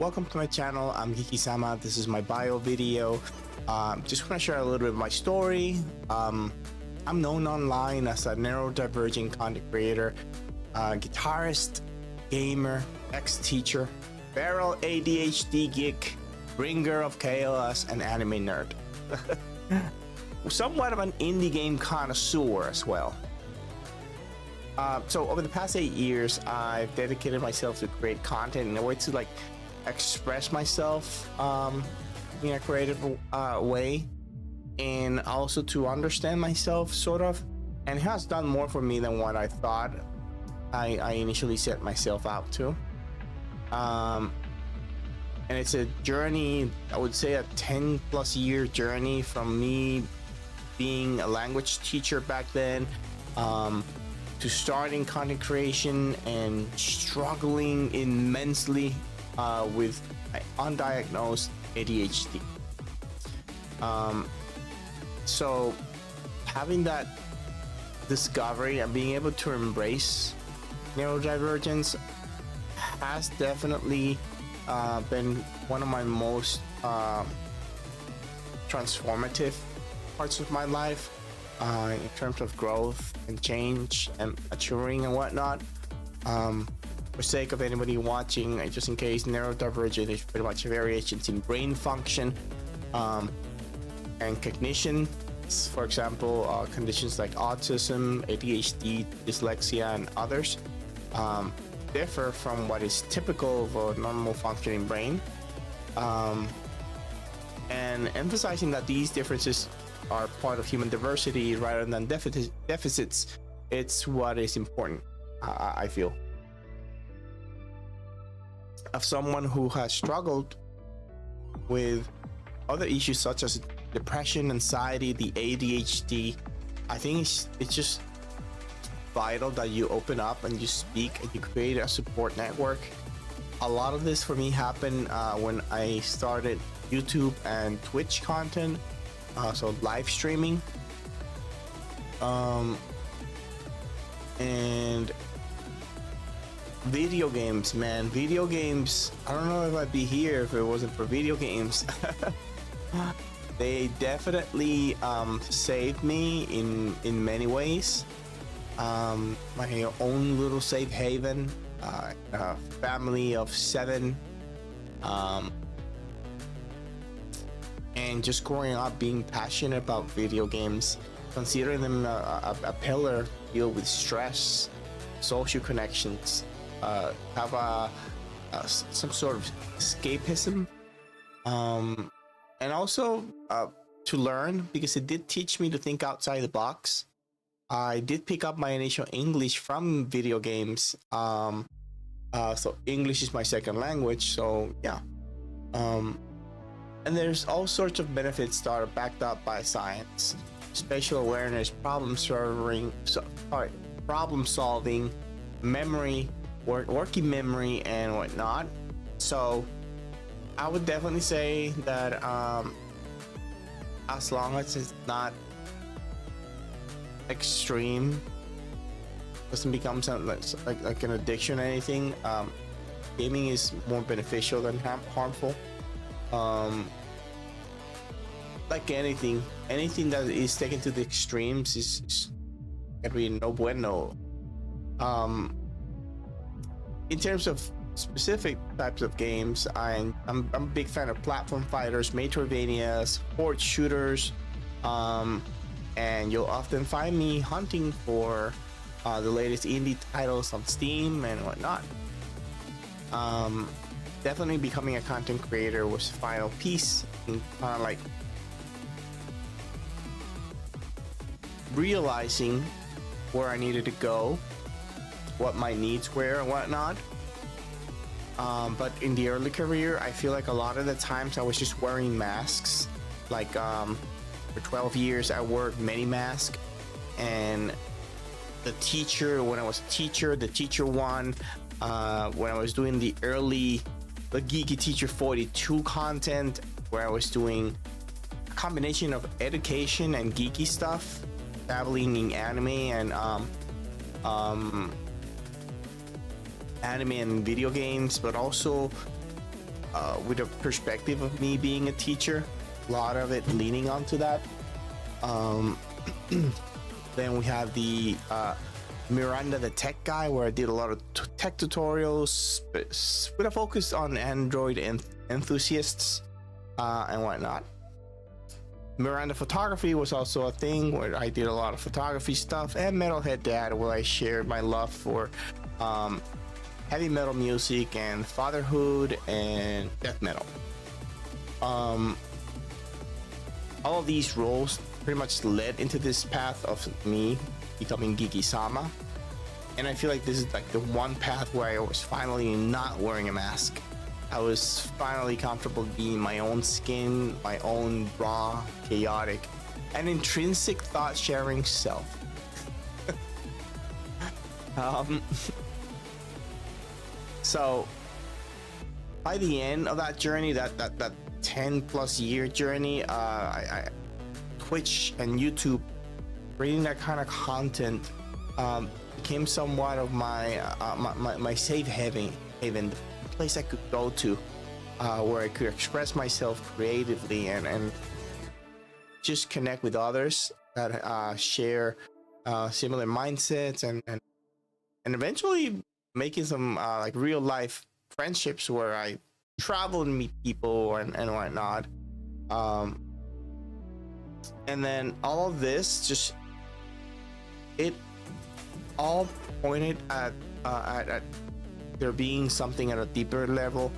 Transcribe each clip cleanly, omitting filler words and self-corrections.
Welcome to my channel. I'm GeekySama. This is my bio video. Just want to share a little bit of my story. I'm known online as a neurodivergent content creator, guitarist, gamer, ex-teacher, feral ADHD geek, bringer of chaos, and anime nerd. Somewhat of an indie game connoisseur as well. So over the past 8 years, I've dedicated myself to create content in a way to express myself in a creative way, and also to understand myself sort of, and it has done more for me than what I thought I initially set myself out to. And it's a journey, I would say a 10+ year journey from me being a language teacher back then to starting content creation and struggling immensely with undiagnosed ADHD. So having that discovery and being able to embrace neurodivergence has definitely been one of my most transformative parts of my life in terms of growth and change and maturing and whatnot. For sake of anybody watching, just in case, neurodivergent is pretty much variations in brain function and cognition. For example, conditions like autism, ADHD, dyslexia, and others differ from what is typical of a normal functioning brain. And emphasizing that these differences are part of human diversity rather than deficits, it's what is important, I feel. Of someone who has struggled with other issues such as depression, anxiety, the ADHD, I think it's just vital that you open up and you speak and you create a support network. A lot of this for me happened when I started YouTube and Twitch content, so live streaming, and video games, man. Video games, I don't know if I'd be here if it wasn't for video games. They definitely saved me in many ways. My own little safe haven, a family of 7, and just growing up being passionate about video games, considering them a pillar to deal with stress, social connections, have some sort of escapism, and also to learn, because it did teach me to think outside the box. I did pick up my initial English from video games, so English is my second language, so yeah. And there's all sorts of benefits that are backed up by science: spatial awareness, problem solving, memory, working memory, and whatnot. So I would definitely say that as long as it's not extreme, doesn't become something like an addiction or anything, gaming is more beneficial than harmful. Like anything that is taken to the extremes is gonna be no bueno. In terms of specific types of games, I'm a big fan of platform fighters, Metroidvanias, horde shooters, and you'll often find me hunting for the latest indie titles on Steam and whatnot. Definitely becoming a content creator was the final piece, and kind of like realizing where I needed to go, what my needs were and whatnot. But in the early career, I feel like a lot of the times I was just wearing masks. Like for 12 years I wore many masks, and the teacher, when I was a teacher, the teacher one, when I was doing the Geeky Teacher 42 content, where I was doing a combination of education and geeky stuff, dabbling in anime and video games, but also with the perspective of me being a teacher, a lot of it leaning onto that. Then we have the Miranda the Tech Guy, where I did a lot of tech tutorials with a focus on Android enthusiasts and whatnot. Miranda Photography was also a thing where I did a lot of photography stuff, and Metalhead Dad, where I shared my love for heavy metal music and fatherhood and death metal. All of these roles pretty much led into this path of me becoming GeekySama, and I feel like this is like the one path where I was finally not wearing a mask. I was finally comfortable being my own skin, my own raw, chaotic, and intrinsic thought-sharing self. So by the end of that journey, that 10+ year journey, I Twitch and YouTube, creating that kind of content became somewhat of my safe haven, the place I could go to where I could express myself creatively and just connect with others that share similar mindsets and eventually making some like real life friendships where I travel and meet people and whatnot. And then all of this just, it all pointed at there being something at a deeper level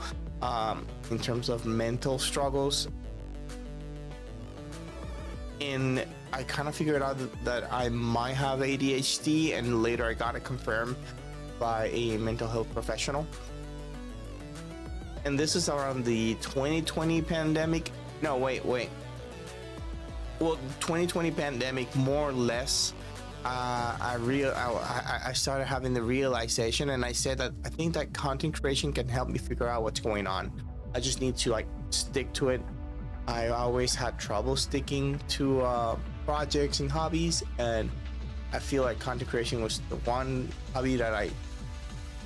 in terms of mental struggles. And I kind of figured out that I might have ADHD, and later I got it confirmed by a mental health professional. And this is around the 2020 pandemic. No, wait. Well, 2020 pandemic, more or less. I started having the realization, and I said that I think that content creation can help me figure out what's going on. I just need to like stick to it. I always had trouble sticking to projects and hobbies, and I feel like content creation was the one hobby that I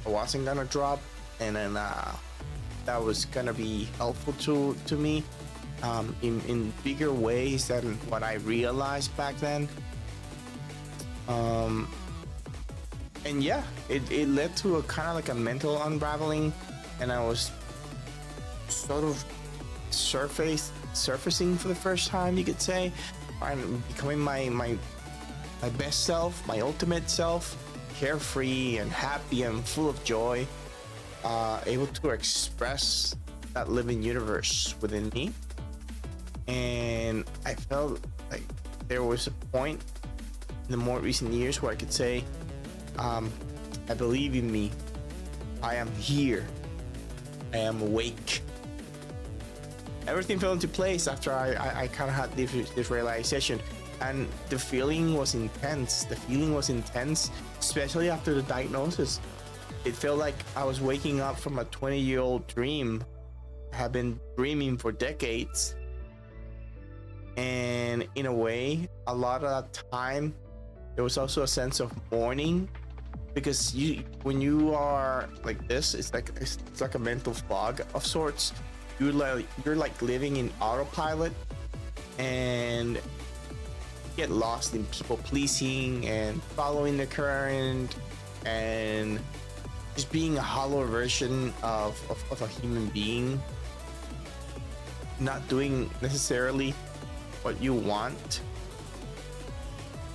wasn't gonna drop, and then that was gonna be helpful to me in bigger ways than what I realized back then. And yeah, it led to a kind of like a mental unraveling, and I was sort of surfacing for the first time, you could say, and becoming my best self, my ultimate self, carefree and happy and full of joy, able to express that living universe within me. And I felt like there was a point in the more recent years where I could say, I believe in me, I am here, I am awake. Everything fell into place after I kind of had this realization, and the feeling was intense. Especially after the diagnosis. It felt like I was waking up from a 20-year-old dream I have been dreaming for decades. And in a way, a lot of that time, there was also a sense of mourning, because when you are like this, it's like a mental fog of sorts. You're like living in autopilot and get lost in people pleasing and following the current and just being a hollow version of a human being, not doing necessarily what you want.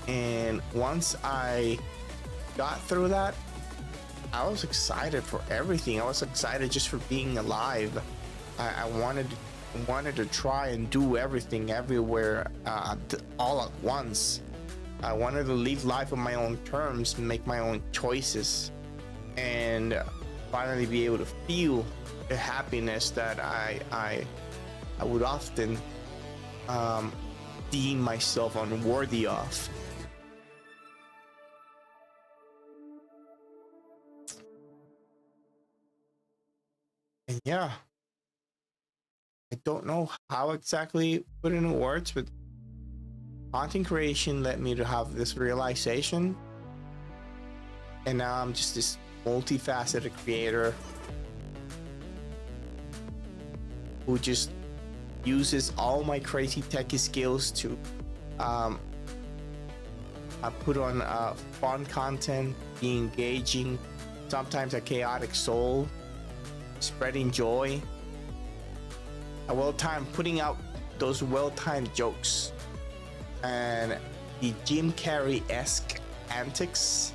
And once I got through that, I was excited for everything. I was excited just for being alive. I wanted to try and do everything everywhere all at once. I wanted to live life on my own terms, make my own choices, and finally be able to feel the happiness that I would often deem myself unworthy of. And yeah, I don't know how exactly put it in words, but content creation led me to have this realization, and now I'm just this multifaceted creator who just uses all my crazy techie skills to put on fun content, be engaging, sometimes a chaotic soul, spreading joy, putting out those well-timed jokes, and the Jim Carrey-esque antics.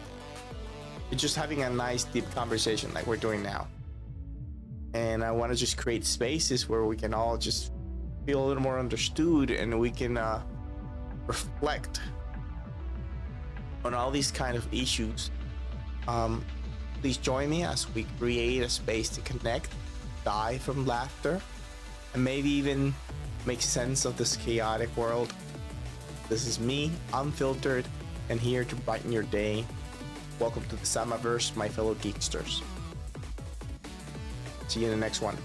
Just having a nice deep conversation like we're doing now. And I want to just create spaces where we can all just feel a little more understood, and we can reflect on all these kind of issues. Please join me as we create a space to connect, die from laughter, and maybe even make sense of this chaotic world. This is me, unfiltered, and here to brighten your day. Welcome to the Samaverse, my fellow geeksters. See you in the next one.